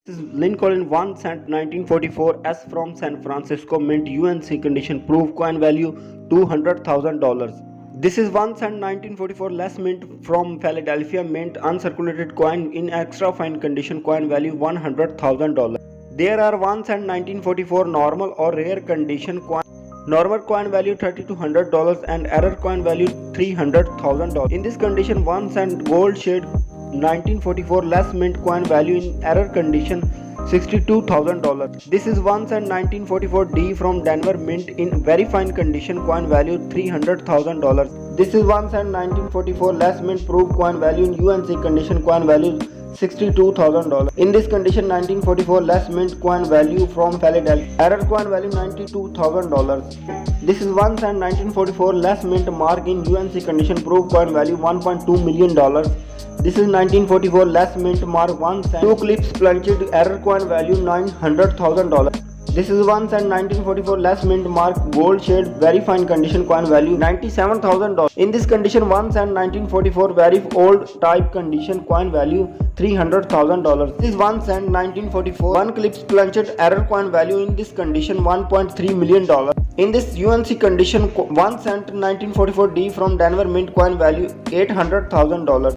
This is Lincoln 1 cent 1944 S from San Francisco Mint UNC condition proof coin value $200,000. This is 1 cent 1944 less mint from Philadelphia Mint uncirculated coin in extra fine condition coin value $100,000. There are 1 cent 1944 normal or rare condition coin. Normal coin value $30 to $100 and error coin value $300,000. In this condition 1 cent gold shade 1944 less mint coin value in error condition $62,000. This is 1 cent 1944 D from Denver Mint in very fine condition coin value $300,000. This is 1 cent 1944 less mint proof coin value in UNC condition coin value $62,000. In this condition 1944 less mint coin value from Philadelphia, error coin value $92,000. This is 1 cent 1944 less mint mark in UNC condition proof coin value $1.2 million. This is 1944 less mint mark 1 cent 2 clips plunged error coin value $900,000. This is 1 cent 1944 less mint mark gold shade very fine condition coin value $97,000. In this condition 1 cent 1944 very old type condition coin value $300,000. This is 1 cent 1944 1 clips plunged error coin value in this condition $1.3 million. In this UNC condition 1 cent 1944 D from Denver Mint coin value $800,000.